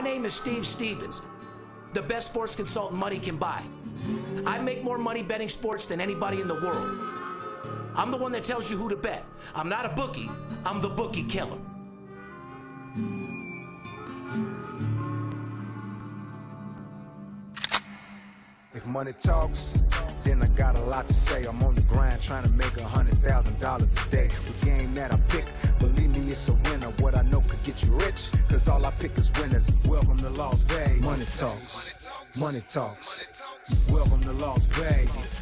name is Steve Stevens, the best sports consultant money can buy. I make more money betting sports than anybody in the world. I'm the one that tells you who to bet. I'm not a bookie, I'm the bookie killer. If money talks, then I got a lot to say. I'm on the grind trying to make $100,000 a day. The game that I pick, believe me, it's a winner. What I know could get you rich, cause all I pick is winners. Welcome to Las Vegas. Money talks, money talks. Welcome to Las Vegas.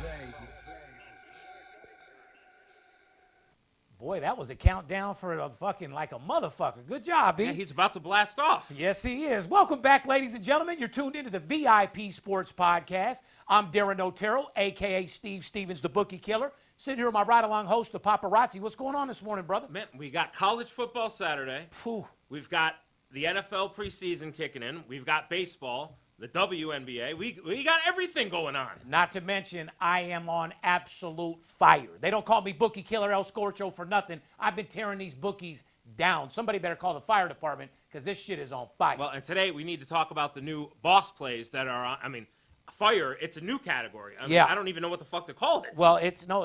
Boy, that was a countdown for a fucking like a motherfucker. Good job, B. Yeah, he's about to blast off. Yes, he is. Welcome back, ladies and gentlemen. You're tuned into the VIP Sports Podcast. I'm Darren Otero, a.k.a. Steve Stevens, the Bookie Killer. Sitting here with my ride-along host, the Paparazzi. What's going on this morning, brother? Man, we got college football Saturday. Whew. We've got the NFL preseason kicking in. We've got baseball, the WNBA. We got everything going on. Not to mention, I am on absolute fire. They don't call me Bookie Killer El Scorcho for nothing. I've been tearing these bookies down. Somebody better call the fire department because this shit is on fire. Well, and today we need to talk about the new boss plays that are on. I mean, fire, it's a new category. I mean, I don't even know what the fuck to call it. Well,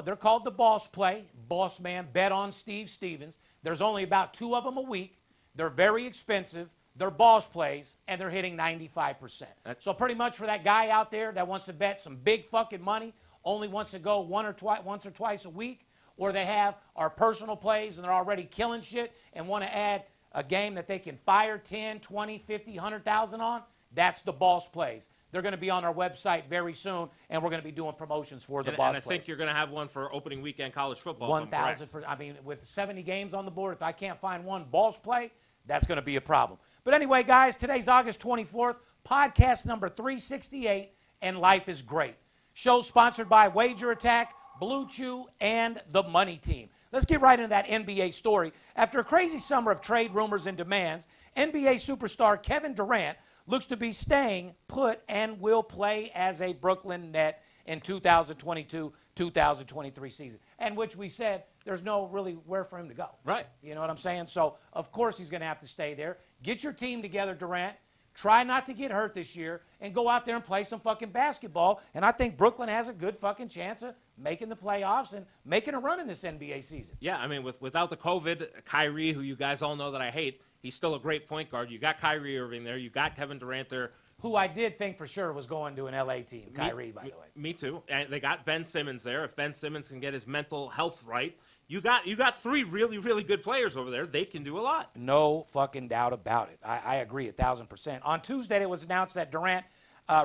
they're called the boss play. Boss man, bet on Steve Stevens. There's only about 2 of them a week. They're very expensive. They're boss plays, and they're hitting 95%. So pretty much for that guy out there that wants to bet some big fucking money, only wants to go once or twice a week, or they have our personal plays and they're already killing shit and want to add a game that they can fire 10, 20, 50, 100,000 on, that's the boss plays. They're going to be on our website very soon, and we're going to be doing promotions for the boss plays. And I think you're going to have one for opening weekend college football. 1,000%. I mean, with 70 games on the board, if I can't find one boss play, that's going to be a problem. But anyway, guys, today's August 24th, podcast number 368, and life is great. Show sponsored by Wager Attack, Blue Chew, and the Money Team. Let's get right into that NBA story. After a crazy summer of trade rumors and demands, NBA superstar Kevin Durant looks to be staying put and will play as a Brooklyn Net in 2022-2023 season, and which we said there's no really where for him to go. Right. You know what I'm saying? So, of course, he's going to have to stay there. Get your team together, Durant. Try not to get hurt this year and go out there and play some fucking basketball. And I think Brooklyn has a good fucking chance of making the playoffs and making a run in this NBA season. Yeah, I mean, without the COVID, Kyrie, who you guys all know that I hate, he's still a great point guard. You got Kyrie Irving there. You got Kevin Durant there. Who I did think for sure was going to an L.A. team, Kyrie, by the way. Me too. And they got Ben Simmons there. If Ben Simmons can get his mental health right, you got 3 really, really good players over there. They can do a lot. No fucking doubt about it. I agree 1,000%. On Tuesday, it was announced that Durant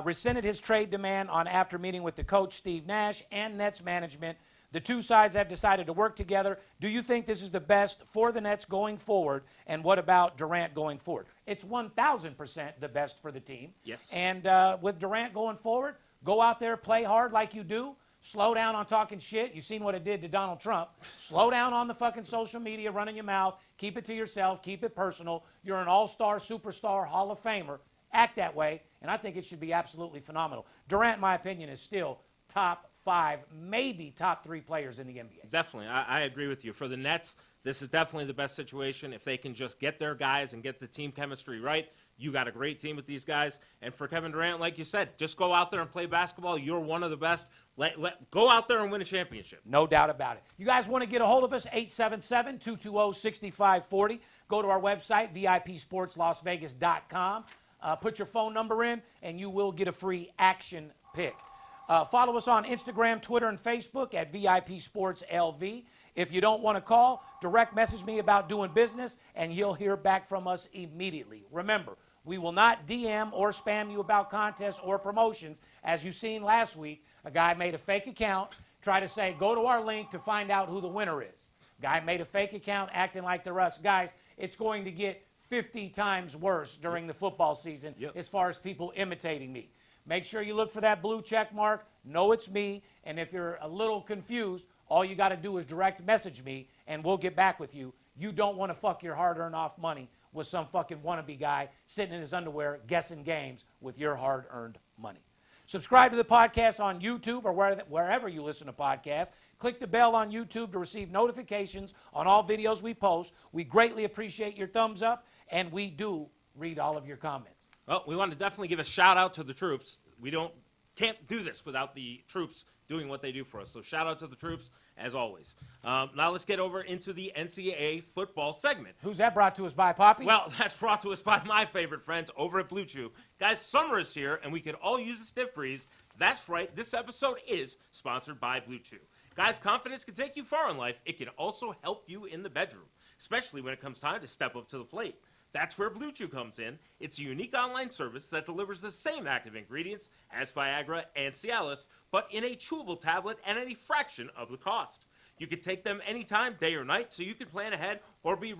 rescinded his trade demand after meeting with the coach, Steve Nash, and Nets management. The two sides have decided to work together. Do you think this is the best for the Nets going forward? And what about Durant going forward? It's 1,000% the best for the team. Yes. And with Durant going forward, go out there, play hard like you do. Slow down on talking shit. You've seen what it did to Donald Trump. Slow down on the fucking social media, running your mouth. Keep it to yourself. Keep it personal. You're an all-star, superstar, Hall of Famer. Act that way, and I think it should be absolutely phenomenal. Durant, in my opinion, is still top 5, maybe top 3 players in the NBA. Definitely. I agree with you. For the Nets, this is definitely the best situation. If they can just get their guys and get the team chemistry right, you got a great team with these guys. And for Kevin Durant, like you said, just go out there and play basketball. You're one of the best. Go out there and win a championship. No doubt about it. You guys want to get a hold of us, 877-220-6540. Go to our website, VIPSportsLasVegas.com. Put your phone number in, and you will get a free action pick. Follow us on Instagram, Twitter, and Facebook at VIP Sports LV. If you don't want to call, direct message me about doing business, and you'll hear back from us immediately. Remember, we will not DM or spam you about contests or promotions. As you seen last week, a guy made a fake account, tried to say, go to our link to find out who the winner is. Guy made a fake account acting like they're us. Guys, it's going to get 50 times worse during the football season as far as people imitating me. Make sure you look for that blue check mark. Know it's me. And if you're a little confused, all you got to do is direct message me, and we'll get back with you. You don't want to fuck your hard-earned off money with some fucking wannabe guy sitting in his underwear guessing games with your hard-earned money. Subscribe to the podcast on YouTube or wherever you listen to podcasts. Click the bell on YouTube to receive notifications on all videos we post. We greatly appreciate your thumbs up, and we do read all of your comments. Well, we want to definitely give a shout out to the troops. Can't do this without the troops doing what they do for us. So shout out to the troops, as always. Now let's get over into the NCAA football segment. Who's that brought to us by, Poppy? Well, that's brought to us by my favorite friends over at Blue Chew. Guys, summer is here, and we could all use a stiff freeze. That's right, this episode is sponsored by Blue Chew. Guys, confidence can take you far in life. It can also help you in the bedroom, especially when it comes time to step up to the plate. That's where Blue Chew comes in. It's a unique online service that delivers the same active ingredients as Viagra and Cialis, but in a chewable tablet and at a fraction of the cost. You can take them anytime, day or night, so you can plan ahead or be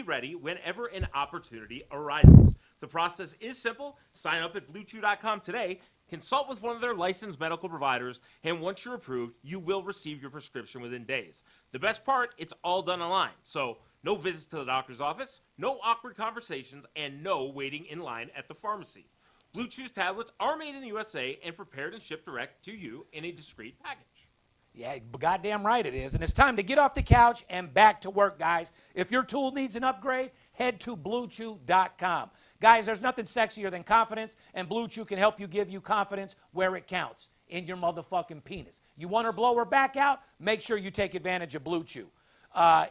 ready whenever an opportunity arises. The process is simple. Sign up at BlueChew.com today. Consult with one of their licensed medical providers, and once you're approved, you will receive your prescription within days. The best part, it's all done online. So no visits to the doctor's office, no awkward conversations, and no waiting in line at the pharmacy. Blue Chew's tablets are made in the USA and prepared and shipped direct to you in a discreet package. Yeah, goddamn right it is. And it's time to get off the couch and back to work, guys. If your tool needs an upgrade, head to BlueChew.com. Guys, there's nothing sexier than confidence, and Blue Chew can help you give you confidence where it counts, in your motherfucking penis. You want her blow her back out? Make sure you take advantage of Blue Chew.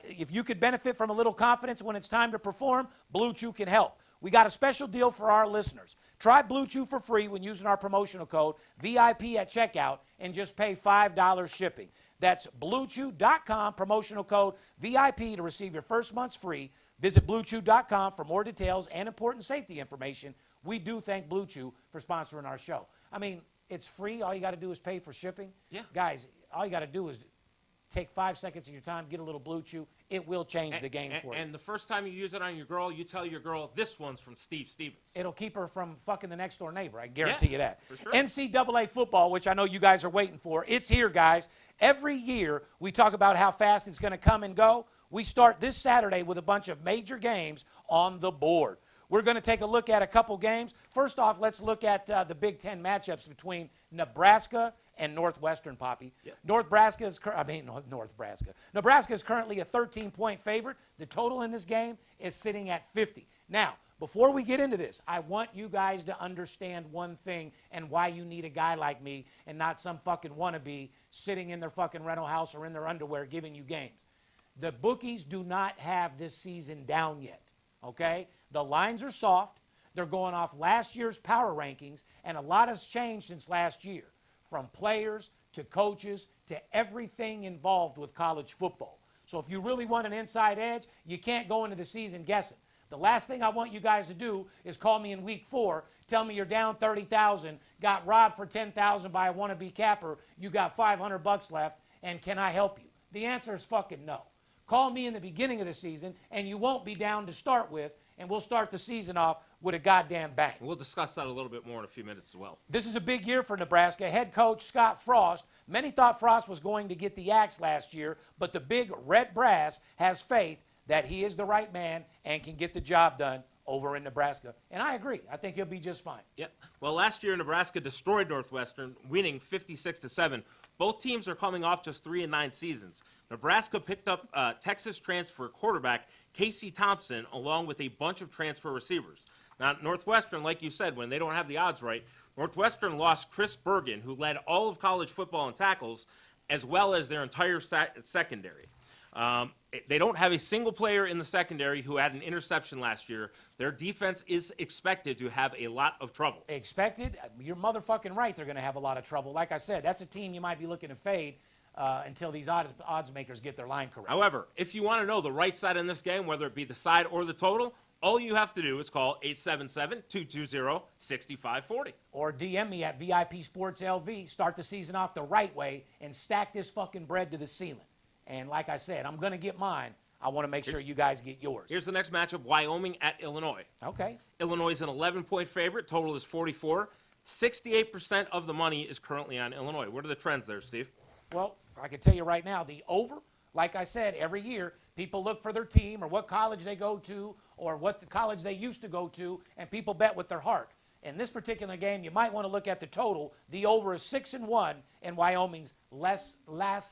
If you could benefit from a little confidence when it's time to perform, Blue Chew can help. We got a special deal for our listeners. Try Blue Chew for free when using our promotional code VIP at checkout and just pay $5 shipping. That's BlueChew.com, promotional code VIP to receive your first month's free. Visit BlueChew.com for more details and important safety information. We do thank Blue Chew for sponsoring our show. I mean, it's free. All you got to do is pay for shipping. Yeah. Guys, all you got to do is take 5 seconds of your time, get a little Blue Chew. It will change the game for you. And the first time you use it on your girl, you tell your girl, this one's from Steve Stevens. It'll keep her from fucking the next door neighbor. I guarantee you that. For sure. NCAA football, which I know you guys are waiting for, it's here, guys. Every year we talk about how fast it's going to come and go. We start this Saturday with a bunch of major games on the board. We're going to take a look at a couple games. First off, let's look at the Big Ten matchups between Nebraska and Northwestern, Poppy. Yep. Nebraska is currently a 13-point favorite. The total in this game is sitting at 50. Now, before we get into this, I want you guys to understand one thing and why you need a guy like me and not some fucking wannabe sitting in their fucking rental house or in their underwear giving you games. The bookies do not have this season down yet, okay? The lines are soft. They're going off last year's power rankings, and a lot has changed since last year, from players to coaches to everything involved with college football. So if you really want an inside edge, you can't go into the season guessing. The last thing I want you guys to do is call me in week 4, tell me you're down 30,000, got robbed for 10,000 by a wannabe capper, you got $500 left, and can I help you? The answer is fucking no. Call me in the beginning of the season, and you won't be down to start with, and we'll start the season off with a goddamn bang. We'll discuss that a little bit more in a few minutes as well. This is a big year for Nebraska. Head coach Scott Frost. Many thought Frost was going to get the axe last year, but the big red brass has faith that he is the right man and can get the job done over in Nebraska. And I agree. I think he'll be just fine. Yep. Well, last year Nebraska destroyed Northwestern, winning 56-7. Both teams are coming off just 3-9 seasons. Nebraska picked up Texas transfer quarterback Casey Thompson along with a bunch of transfer receivers. Now, Northwestern, like you said, when they don't have the odds right, Northwestern lost Chris Bergen, who led all of college football in tackles, as well as their entire secondary. They don't have a single player in the secondary who had an interception last year. Their defense is expected to have a lot of trouble. Expected? You're motherfucking right they're going to have a lot of trouble. Like I said, that's a team you might be looking to fade until these odds makers get their line correct. However, if you want to know the right side in this game, whether it be the side or the total, all you have to do is call 877-220-6540. Or DM me at VIP Sports LV. Start the season off the right way and stack this fucking bread to the ceiling. And like I said, I'm going to get mine. I want to make sure you guys get yours. Here's the next matchup, Wyoming at Illinois. Okay. Illinois is an 11-point favorite. Total is 44. 68% of the money is currently on Illinois. What are the trends there, Steve? Well, I can tell you right now, the over, like I said, every year, people look for their team or what college they go to or what the college they used to go to, and people bet with their heart. In this particular game, you might want to look at the total. The over is 6-1 in Wyoming's last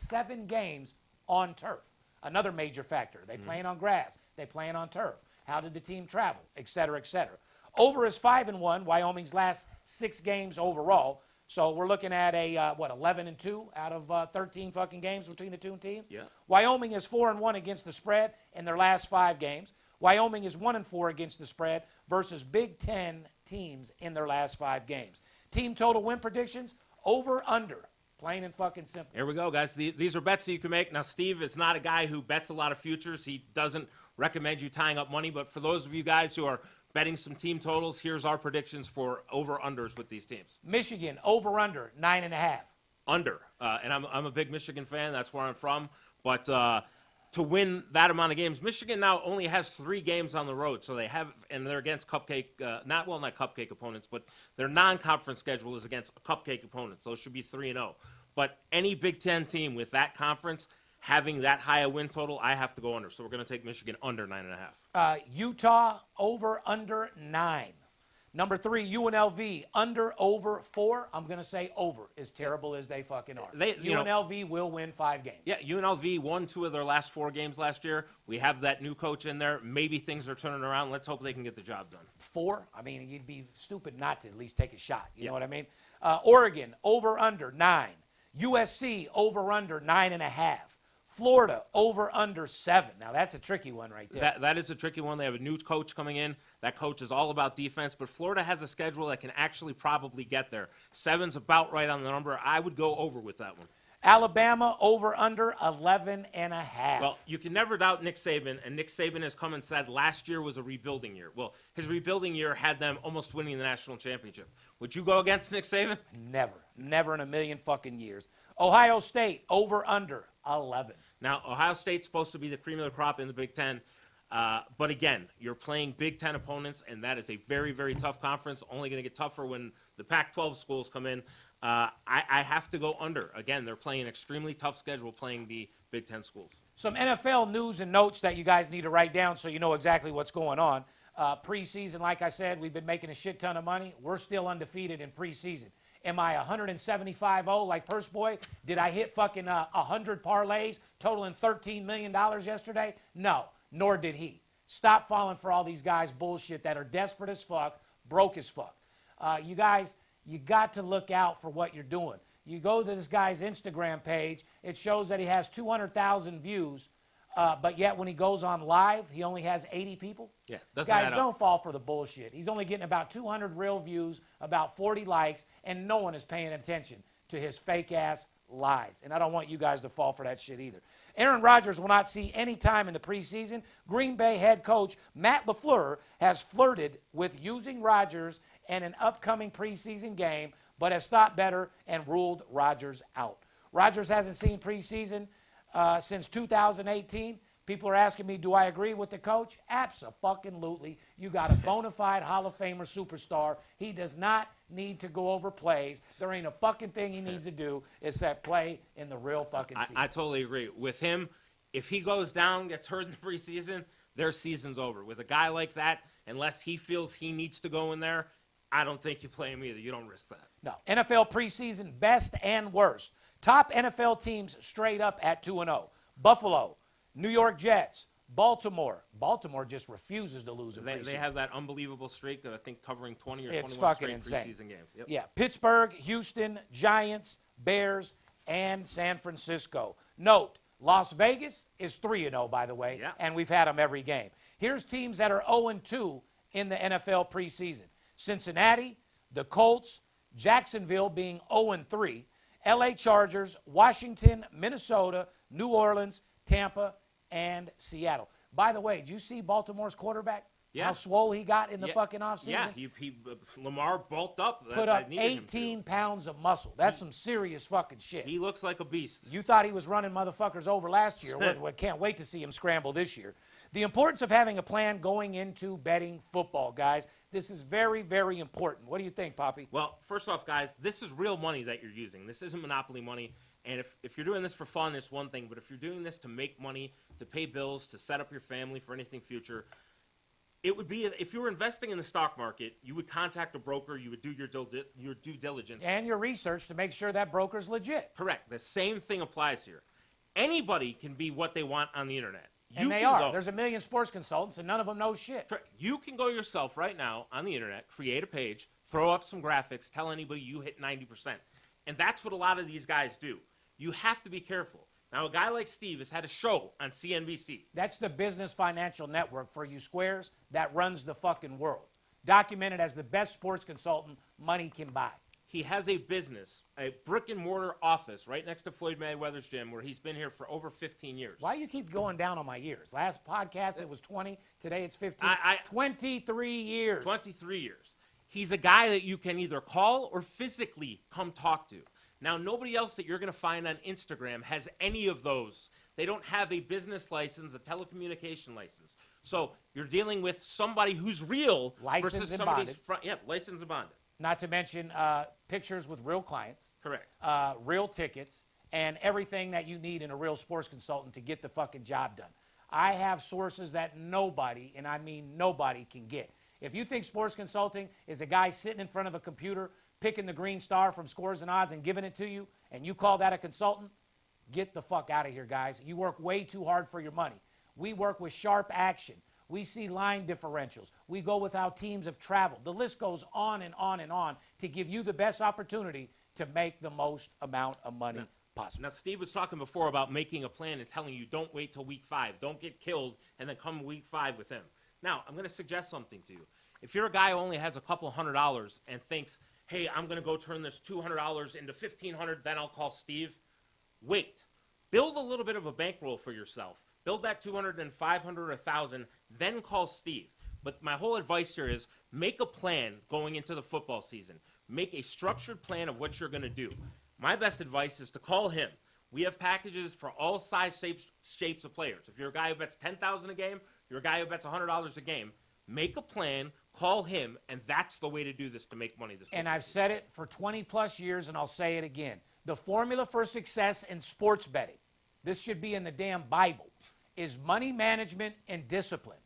7 games on turf. Another major factor. They playing on grass. They playing on turf. How did the team travel? Et cetera, et cetera. Over is 5-1, Wyoming's last 6 games overall. So we're looking at a, 11-2 out of 13 fucking games between the two teams? Yeah. Wyoming is 4-1 against the spread in their last 5 games. Wyoming is 1-4 against the spread versus Big Ten teams in their last 5 games. Team total win predictions, over, under. Plain and fucking simple. Here we go, guys. These are bets that you can make. Now, Steve is not a guy who bets a lot of futures. He doesn't recommend you tying up money. But for those of you guys who are betting some team totals, here's our predictions for over-unders with these teams. Michigan, over-under, 9.5. Under. And I'm a big Michigan fan. That's where I'm from. But to win that amount of games, Michigan now only has 3 games on the road. So they have, and they're against cupcake, not cupcake opponents, but their non-conference schedule is against cupcake opponents. Those should be 3-0. But any Big Ten team with that conference having that high a win total, I have to go under. So we're going to take Michigan under 9.5. Utah, over, under, 9. Number 3, UNLV, under, over, 4. I'm going to say over, as terrible as they fucking are. UNLV will win 5 games. Yeah, UNLV won 2 of their last 4 games last year. We have that new coach in there. Maybe things are turning around. Let's hope they can get the job done. 4? I mean, you'd be stupid not to at least take a shot. You know what I mean? Oregon, over, under, 9. USC, over, under, 9.5. Florida, over, under, 7. Now, that's a tricky one right there. That is a tricky one. They have a new coach coming in. That coach is all about defense, but Florida has a schedule that can actually probably get there. 7's about right on the number. I would go over with that one. Alabama, over, under, 11.5. Well, you can never doubt Nick Saban, and Nick Saban has come and said last year was a rebuilding year. Well, his rebuilding year had them almost winning the national championship. Would you go against Nick Saban? Never in a million fucking years. Ohio State, over, under, 11. Now, Ohio State's supposed to be the cream of the crop in the Big Ten. But again, you're playing Big Ten opponents, and that is a very, very tough conference. Only going to get tougher when the Pac-12 schools come in. I have to go under. Again, they're playing an extremely tough schedule playing the Big Ten schools. Some NFL news and notes that you guys need to write down so you know exactly what's going on. Preseason, like I said, we've been making a shit ton of money. We're still undefeated in preseason. Am I 175-0 like Purse Boy? Did I hit fucking 100 parlays totaling $13 million yesterday? No, nor did he. Stop falling for all these guys' bullshit that are desperate as fuck, broke as fuck. You guys, you got to look out for what you're doing. You go to this guy's Instagram page, it shows that he has 200,000 views, but yet when he goes on live, he only has 80 people. Yeah, doesn't guys, add up. don't fall for the bullshit. He's only getting about 200 real views, about 40 likes, and no one is paying attention to his fake-ass lies. And I don't want you guys to fall for that shit either. Aaron Rodgers will not see any time in the preseason. Green Bay head coach Matt LaFleur has flirted with using Rodgers in an upcoming preseason game, but has thought better and ruled Rodgers out. Rodgers hasn't seen preseason since 2018. People are asking me, do I agree with the coach? Abso-fucking-lutely. You got a bona fide Hall of Famer superstar. He does not need to go over plays. There ain't a fucking thing he needs to do except play in the real fucking season. I totally agree. With him, if he goes down, gets hurt in the preseason, their season's over. With a guy like that, unless he feels he needs to go in there, I don't think you play him either. You don't risk that. No. NFL preseason, best and worst. Top NFL teams straight up at 2-0. Buffalo, New York Jets, Baltimore. Baltimore just refuses to lose in preseason. They have that unbelievable streak of, I think, covering 20 or It's 21 fucking straight insane. preseason games. Yep. Yeah, Pittsburgh, Houston, Giants, Bears, and San Francisco. Note, Las Vegas is 3-0, by the way, Yeah. and we've had them every game. Here's teams that are 0-2 in the NFL preseason. Cincinnati, the Colts, Jacksonville being 0-3, LA Chargers, Washington, Minnesota, New Orleans, Tampa, and Seattle. By the way, did you see Baltimore's quarterback? Yeah. How swole he got in the fucking offseason? Yeah, Lamar bulked up. Put up 18 pounds of muscle. That's some serious fucking shit. He looks like a beast. You thought he was running motherfuckers over last year. We can't wait to see him scramble this year. The importance of having a plan going into betting football, guys. This is very, very important. What do you think, Poppy? Well, first off, guys, this is real money that you're using. This isn't monopoly money. And if you're doing this for fun, it's one thing. But if you're doing this to make money, to pay bills, to set up your family for anything future, it would be, if you were investing in the stock market, you would contact a broker, you would do your due diligence. And your research to make sure that broker's legit. Correct. The same thing applies here. Anybody can be what they want on the internet. And they are. There's a million sports consultants, and none of them know shit. You can go yourself right now on the internet, create a page, throw up some graphics, tell anybody you hit 90%. And that's what a lot of these guys do. You have to be careful. Now, a guy like Steve has had a show on CNBC. That's the Business Financial Network for you squares that runs the fucking world. Documented as the best sports consultant money can buy. He has a business, a brick-and-mortar office right next to Floyd Mayweather's gym where he's been here for over 15 years. Why you keep going down on my years? Last podcast, it was 20. Today, it's 15. 23 years. 23 years. He's a guy that you can either call or physically come talk to. Now, nobody else that you're going to find on Instagram has any of those. They don't have a business license, a telecommunication license. So you're dealing with somebody who's real licensed versus and somebody's bonded. licensed and bonded. Not to mention pictures with real clients. Correct. Real tickets, and everything that you need in a real sports consultant to get the fucking job done. I have sources that nobody, and I mean nobody, can get. If you think sports consulting is a guy sitting in front of a computer picking the green star from Scores and Odds and giving it to you, and you call that a consultant, get the fuck out of here, guys. You work way too hard for your money. We work with sharp action. We see line differentials. We go with how teams have traveled. The list goes on and on and on to give you the best opportunity to make the most amount of money possible. Now, Steve was talking before about making a plan and telling you don't wait till week 5. Don't get killed and then come week 5 with him. Now, I'm going to suggest something to you. If you're a guy who only has a couple $100 and thinks, hey, I'm going to go turn this $200 into $1,500, then I'll call Steve, wait. Build a little bit of a bankroll for yourself. Build that $200 and $500 or $1,000, then call Steve. But my whole advice here is make a plan going into the football season. Make a structured plan of what you're going to do. My best advice is to call him. We have packages for all size shapes of players. If you're a guy who bets $10,000 a game, you're a guy who bets $100 a game, make a plan, call him, and that's the way to do this to make money this And I've said it for 20-plus years, and I'll say it again. The formula for success in sports betting, this should be in the damn Bible, is money management and discipline.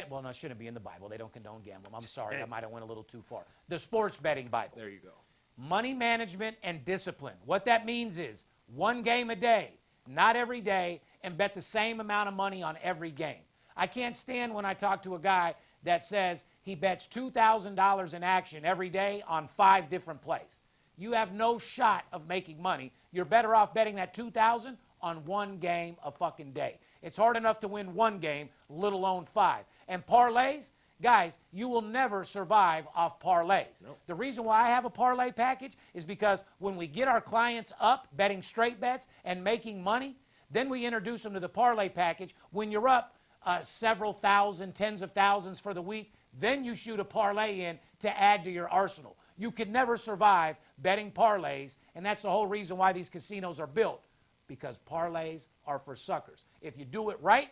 Well, no, it shouldn't be in the Bible. They don't condone gambling. I'm sorry. I might have went a little too far. The sports betting Bible. There you go. Money management and discipline. What that means is one game a day, not every day, and bet the same amount of money on every game. I can't stand when I talk to a guy that says he bets $2,000 in action every day on 5 different plays. You have no shot of making money. You're better off betting that $2,000 on one game a fucking day. It's hard enough to win one game, let alone 5. And parlays, guys, you will never survive off parlays. Nope. The reason why I have a parlay package is because when we get our clients up betting straight bets and making money, then we introduce them to the parlay package. When you're up several thousand, tens of thousands for the week, then you shoot a parlay in to add to your arsenal. You could never survive betting parlays, and that's the whole reason why these casinos are built, because parlays are for suckers. If you do it right,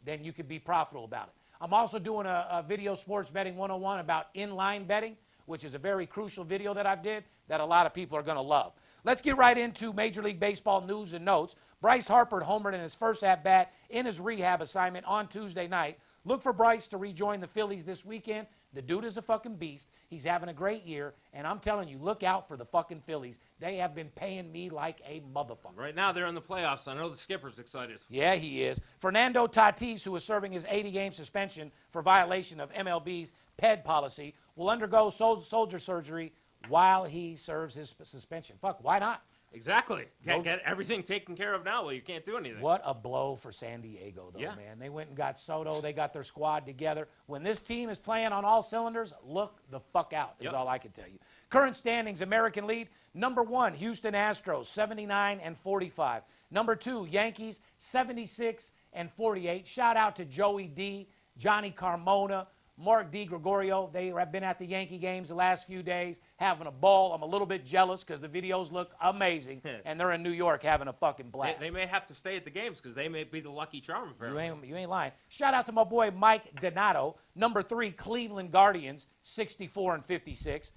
then you can be profitable about it. I'm also doing a video sports betting 101 about inline betting, which is a very crucial video that I did that a lot of people are going to love. Let's get right into Major League Baseball news and notes. Bryce Harper homered in his first at-bat in his rehab assignment on Tuesday night. Look for Bryce to rejoin the Phillies this weekend. The dude is a fucking beast. He's having a great year, and I'm telling you, look out for the fucking Phillies. They have been paying me like a motherfucker. Right now, they're in the playoffs. I know the skipper's excited. Yeah, he is. Fernando Tatis, who is serving his 80-game suspension for violation of MLB's PED policy, will undergo soldier surgery while he serves his suspension. Fuck, why not? Exactly. Can't get everything taken care of now. Well, you can't do anything. What a blow for San Diego, though, man. They went and got Soto. They got their squad together. When this team is playing on all cylinders, look the fuck out is all I can tell you. Current standings, American League, number 1, Houston Astros, 79-45. Number 2, Yankees, 76-48. Shout out to Joey D, Johnny Carmona, Mark DiGregorio. They have been at the Yankee games the last few days, having a ball. I'm a little bit jealous because the videos look amazing, and they're in New York having a fucking blast. They may have to stay at the games because they may be the lucky charm, apparently. You ain't lying. Shout out to my boy Mike Donato. Number 3, Cleveland Guardians, 64-56.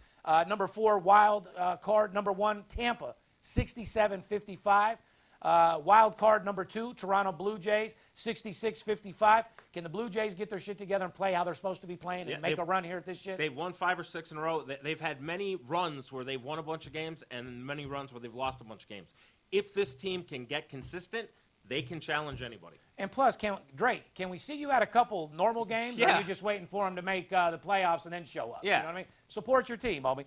Number 4, wild card. Number 1, Tampa, 67-55. Wild card number 2, Toronto Blue Jays, 66-55. Can the Blue Jays get their shit together and play how they're supposed to be playing and make a run here at this shit? They've won 5 or 6 in a row. They've had many runs where they've won a bunch of games and many runs where they've lost a bunch of games. If this team can get consistent, they can challenge anybody. And plus, Drake, can we see you at a couple normal games? Or Yeah. are you just waiting for him to make the playoffs and then show up? Yeah. You know what I mean? Support your team, homie.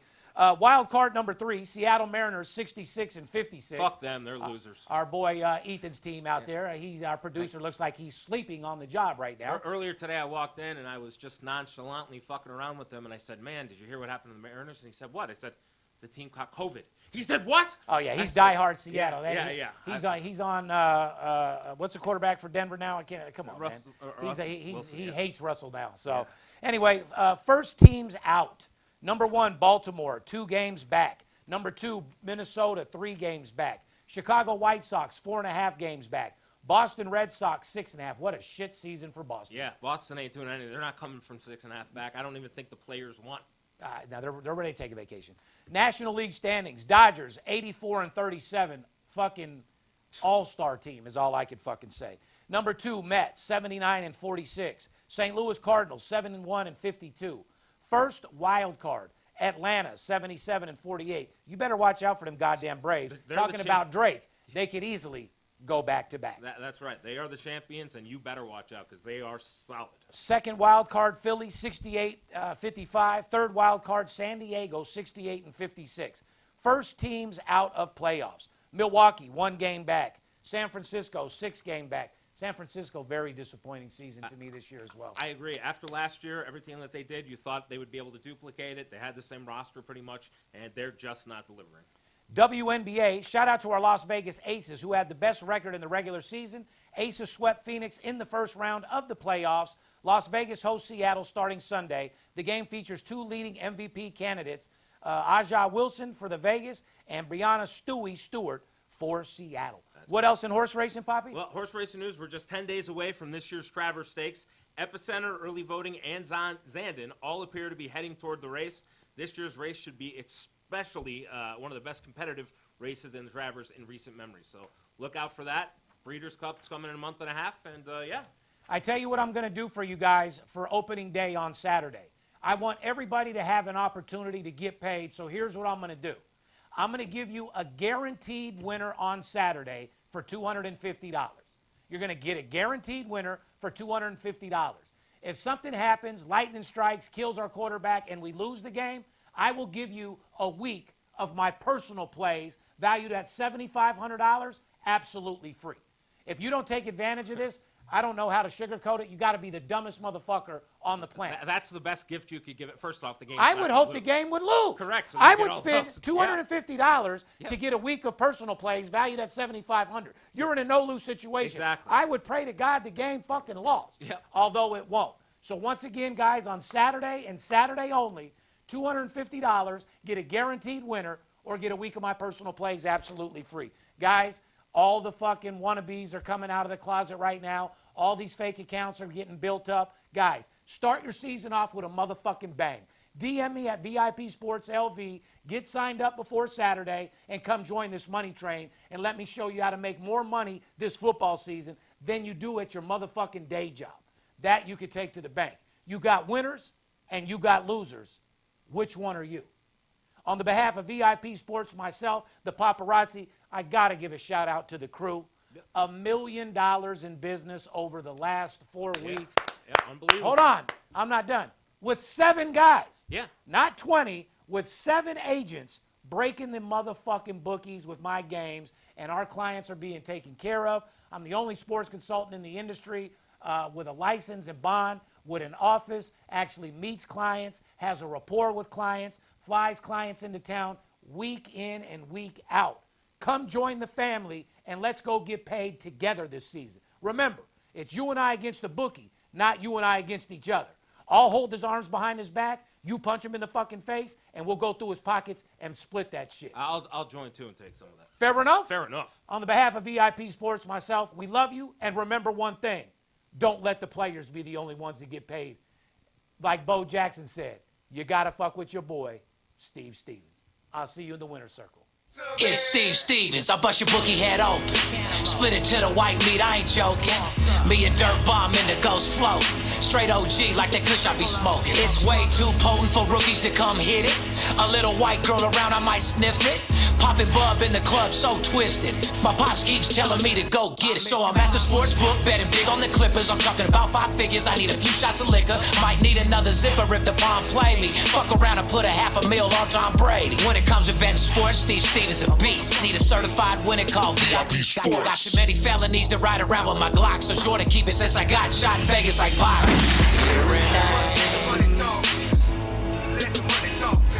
Wild card number 3, Seattle Mariners 66-56. Fuck them, they're losers. Our boy Ethan's team out there. He's our producer. Looks like he's sleeping on the job right now. Earlier today, I walked in and I was just nonchalantly fucking around with him, and I said, "Man, did you hear what happened to the Mariners?" And he said, "What?" I said, "The team caught COVID." He said, "What?" Oh yeah, he's I said, diehard Seattle. Yeah. He's on. What's the quarterback for Denver now? I can't. Come on, Russell, man. Wilson, He yeah. hates Russell now. So anyway, first teams out. Number 1, Baltimore, 2 games back. Number 2, Minnesota, 3 games back. Chicago White Sox, 4.5 games back. Boston Red Sox, 6.5. What a shit season for Boston. Yeah, Boston ain't doing anything. They're not coming from 6.5 back. I don't even think the players want. Now they're ready to take a vacation. National League standings: Dodgers 84-37, fucking all-star team is all I could fucking say. Number 2, Mets 79-46. St. Louis Cardinals 7-1-52. First wild card: Atlanta 77-48. You better watch out for them goddamn Braves. They're Talking the about Drake, they could easily go back to back. That's right. They are the champions, and you better watch out because they are solid. Second wild card, Philly 68-55. Third wild card, San Diego 68-56. First teams out of playoffs: Milwaukee 1 game back. San Francisco 6 game back. San Francisco, very disappointing season to me this year as well. I agree. After last year, everything that they did, you thought they would be able to duplicate it. They had the same roster pretty much, and they're just not delivering. WNBA, shout out to our Las Vegas Aces, who had the best record in the regular season. Aces swept Phoenix in the first round of the playoffs. Las Vegas hosts Seattle starting Sunday. The game features 2 leading MVP candidates, Aja Wilson for the Vegas and Brianna Stewie Stewart for Seattle. What else in horse racing, Poppy? Well, horse racing news, we're just 10 days away from this year's Travers Stakes. Epicenter, Early Voting, and Zandon all appear to be heading toward the race. This year's race should be especially one of the best competitive races in the Travers in recent memory. So look out for that. Breeders' Cup's coming in a month and a half, and yeah. I tell you what I'm going to do for you guys for opening day on Saturday. I want everybody to have an opportunity to get paid, so here's what I'm going to do. I'm going to give you a guaranteed winner on Saturday for $250. You're going to get a guaranteed winner for $250. If something happens, lightning strikes, kills our quarterback, and we lose the game, I will give you a week of my personal plays valued at $7,500, absolutely free. If you don't take advantage of this, I don't know how to sugarcoat it. You got to be the dumbest motherfucker on the planet. That's the best gift you could give it. First off, the game. I would hope the game would lose. Correct. So I you would get all spend those. $250 Yeah. to get a week of personal plays valued at $7,500. You're in a no-lose situation. Exactly. I would pray to God the game fucking lost, Yeah. although it won't. So once again, guys, on Saturday and Saturday only, $250, get a guaranteed winner, or get a week of my personal plays absolutely free. Guys, all the fucking wannabes are coming out of the closet right now. All these fake accounts are getting built up. Guys, start your season off with a motherfucking bang. DM me at VIP Sports LV, get signed up before Saturday, and come join this money train, and let me show you how to make more money this football season than you do at your motherfucking day job. That you could take to the bank. You got winners and you got losers. Which one are you? On the behalf of VIP Sports, myself, the paparazzi, I got to give a shout out to the crew. $1 million in business over the last 4 weeks. Yeah, unbelievable. Hold on. I'm not done. With 7 guys. Yeah. Not 20. With 7 agents breaking the motherfucking bookies with my games, and our clients are being taken care of. I'm the only sports consultant in the industry with a license and bond, with an office, actually meets clients, has a rapport with clients, flies clients into town week in and week out. Come join the family, and let's go get paid together this season. Remember, it's you and I against the bookie, not you and I against each other. I'll hold his arms behind his back, you punch him in the fucking face, and we'll go through his pockets and split that shit. I'll join too and take some of that. Fair enough? Fair enough. On the behalf of VIP Sports, myself, we love you, and remember one thing. Don't let the players be the only ones that get paid. Like Bo Jackson said, you got to fuck with your boy, Steve Stevens. I'll see you in the winner's circle. It's Steve Stevens. I bust your bookie head open. Split it to the white meat. I ain't joking. Me and Dirt Bomb in the Ghost flow. Straight OG like that kush I be smoking. It's way too potent for rookies to come hit it. A little white girl around, I might sniff it. Poppin' bub in the club, so twisted. My pops keeps telling me to go get it. So I'm at the sports book, betting big on the Clippers. I'm talking about 5 figures, I need a few shots of liquor. Might need another zipper if the bomb play me. Fuck around and put a $500,000 on Tom Brady. When it comes to betting sports, Steve is a beast. Need a certified winner called VIP Sports. Got too many felonies to ride around with my Glock, so sure to keep it since I got shot in Vegas like Bobby.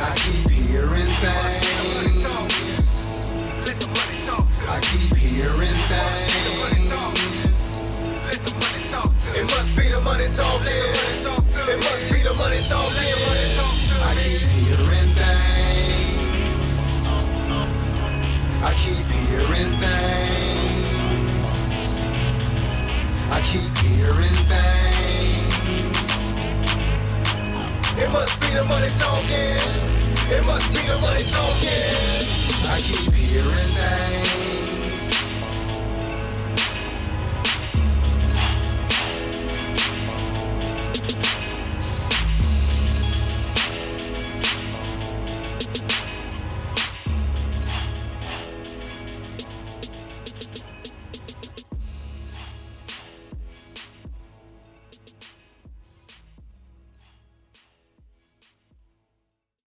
I keep hearing things. I keep hearing things. It must be the money talking. It must be the money talking. I keep hearing things. I keep hearing things. I keep hearing things. It must be the money talking. It must be the money talking.